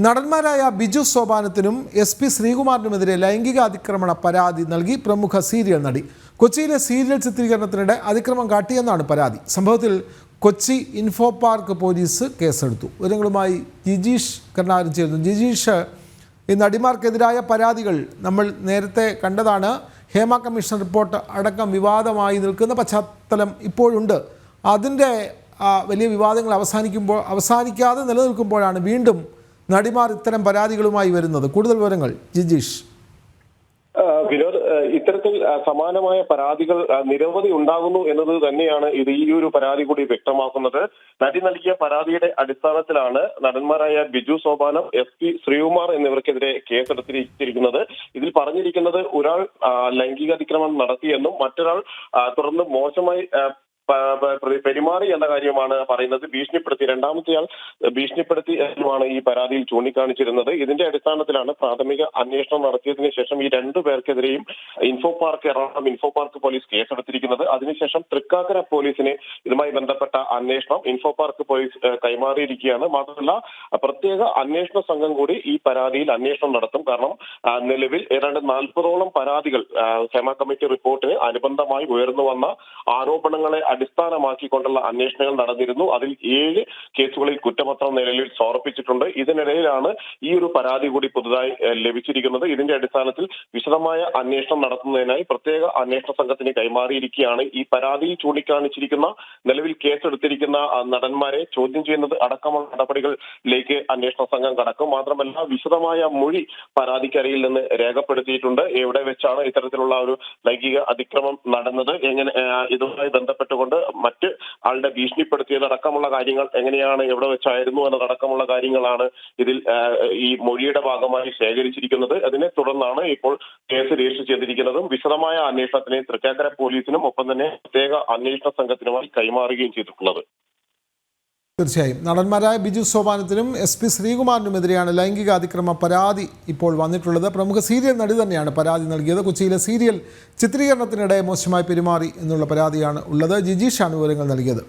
നടന്മാരായ Biju സോപാനത്തിനും SP ശ്രീകുമാറിനുമെതിരെ ലൈംഗിക അതിക്രമണ പരാതി നൽകി പ്രമുഖ സീരിയൽ നടി. കൊച്ചിയിലെ സീരിയൽ ചിത്രീകരണത്തിനിടെ അതിക്രമം കാട്ടിയെന്നാണ് പരാതി. സംഭവത്തിൽ കൊച്ചി ഇൻഫോ പാർക്ക് പോലീസ് കേസെടുത്തു. വിവരങ്ങളുമായി ജിജീഷ് കർണാരൻ ചേരുന്നു. ജിജീഷ്, ഈ നടിമാർക്കെതിരായ പരാതികൾ നമ്മൾ നേരത്തെ കണ്ടതാണ്. ഹേമ കമ്മീഷൻ റിപ്പോർട്ട് അടക്കം വിവാദമായി നിൽക്കുന്ന പശ്ചാത്തലം ഇപ്പോഴുണ്ട്. അതിൻ്റെ വലിയ വിവാദങ്ങൾ അവസാനിക്കാതെ നിലനിൽക്കുമ്പോഴാണ് വീണ്ടും നടിമാർ ഇത്തരം പരാതികളുമായി വരുന്നത്. കൂടുതൽ വിവരങ്ങൾ ജിജീഷ്. വിനോദ്, ഇത്തരത്തിൽ സമാനമായ പരാതികൾ നിരവധി ഉണ്ടാകുന്നു എന്നത് തന്നെയാണ് ഈ ഒരു പരാതി കൂടി വ്യക്തമാക്കുന്നത്. നടി നൽകിയ പരാതിയുടെ അടിസ്ഥാനത്തിലാണ് നടന്മാരായ ബിജു സോപാനം, SP ശ്രീകുമാർ എന്നിവർക്കെതിരെ കേസെടുത്തിരിക്കുന്നത്. ഇതിൽ പറഞ്ഞിരിക്കുന്നത് ഒരാൾ ലൈംഗിക അതിക്രമം നടത്തിയെന്നും മറ്റൊരാൾ തുടർന്ന് മോശമായി പെരുമാറി എന്ന കാര്യമാണ് പറയുന്നത്. ഭീഷണിപ്പെടുത്തി, രണ്ടാമത്തെയാൾ ഭീഷണിപ്പെടുത്തി എന്നുമാണ് ഈ പരാതിയിൽ ചൂണ്ടിക്കാണിച്ചിരുന്നത്. ഇതിന്റെ അടിസ്ഥാനത്തിലാണ് പ്രാഥമിക അന്വേഷണം നടത്തിയതിനു ശേഷം ഈ രണ്ടു പേർക്കെതിരെയും എറണാകുളം ഇൻഫോ പാർക്ക് പോലീസ് കേസെടുത്തിരിക്കുന്നത്. അതിനുശേഷം തൃക്കാക്കര പോലീസിന് ഇതുമായി ബന്ധപ്പെട്ട അന്വേഷണം ഇൻഫോ പാർക്ക് പോലീസ് കൈമാറിയിരിക്കുകയാണ്. മാത്രമല്ല, പ്രത്യേക അന്വേഷണ സംഘം കൂടി ഈ പരാതിയിൽ അന്വേഷണം നടത്തും. കാരണം നിലവിൽ ഏതാണ്ട് 40ഓളം പരാതികൾ ഹേമ കമ്മിറ്റി റിപ്പോർട്ടിന് അനുബന്ധമായി ഉയർന്നു വന്ന ആരോപണങ്ങളെ അടിസ്ഥാനമാക്കിക്കൊണ്ടുള്ള അന്വേഷണങ്ങൾ നടന്നിരുന്നു. അതിൽ 7 കേസുകളിൽ കുറ്റപത്രം നിലവിൽ സമർപ്പിച്ചിട്ടുണ്ട്. ഇതിനിടയിലാണ് ഈ ഒരു പരാതി കൂടി പുതുതായി ലഭിച്ചിരിക്കുന്നത്. ഇതിന്റെ അടിസ്ഥാനത്തിൽ വിശദമായ അന്വേഷണം നടത്തുന്നതിനായി പ്രത്യേക അന്വേഷണ സംഘത്തിന് കൈമാറിയിരിക്കുകയാണ്. ഈ പരാതിയിൽ ചൂണ്ടിക്കാണിച്ചിരിക്കുന്ന നിലവിൽ കേസെടുത്തിരിക്കുന്ന നടന്മാരെ ചോദ്യം ചെയ്യുന്നത് അടക്കമുള്ള നടപടികളിലേക്ക് അന്വേഷണ സംഘം കടക്കും. മാത്രമല്ല, വിശദമായ മൊഴി പരാതിക്കരയിൽ നിന്ന് രേഖപ്പെടുത്തിയിട്ടുണ്ട്. എവിടെ വെച്ചാണ് ഇത്തരത്തിലുള്ള ഒരു ലൈംഗിക അതിക്രമം നടന്നത്, എങ്ങനെ ഇതുമായി ബന്ധപ്പെട്ടുകൊണ്ട് മറ്റ് ആളുടെ ഭീഷണിപ്പെടുത്തിയതടക്കമുള്ള കാര്യങ്ങൾ എങ്ങനെയാണ്, എവിടെ വെച്ചായിരുന്നു എന്നതടക്കമുള്ള കാര്യങ്ങളാണ് ഇതിൽ ഈ മൊഴിയുടെ ഭാഗമായി ശേഖരിച്ചിരിക്കുന്നത്. അതിനെ തുടർന്നാണ് ഇപ്പോൾ കേസ് രജിസ്റ്റർ ചെയ്തിരിക്കുന്നതും വിശദമായ അന്വേഷണത്തിന് തൃക്കാക്കര പോലീസിനും ഒപ്പം തന്നെ പ്രത്യേക അന്വേഷണ സംഘത്തിനുമായി കൈമാറുകയും ചെയ്തിട്ടുള്ളത്. തീർച്ചയായും നടന്മാരായ ബിജു സോപാനത്തിനും SP ശ്രീകുമാറിനുമെതിരെയാണ് ലൈംഗിക അതിക്രമ പരാതി ഇപ്പോൾ വന്നിട്ടുള്ളത്. പ്രമുഖ സീരിയൽ നടി തന്നെയാണ് പരാതി നൽകിയത്. കൊച്ചിയിലെ സീരിയൽ ചിത്രീകരണത്തിനിടെ മോശമായി പെരുമാറി എന്നുള്ള പരാതിയാണ് ഉള്ളത്. ജിജീഷാണ് വിവരങ്ങൾ നൽകിയത്.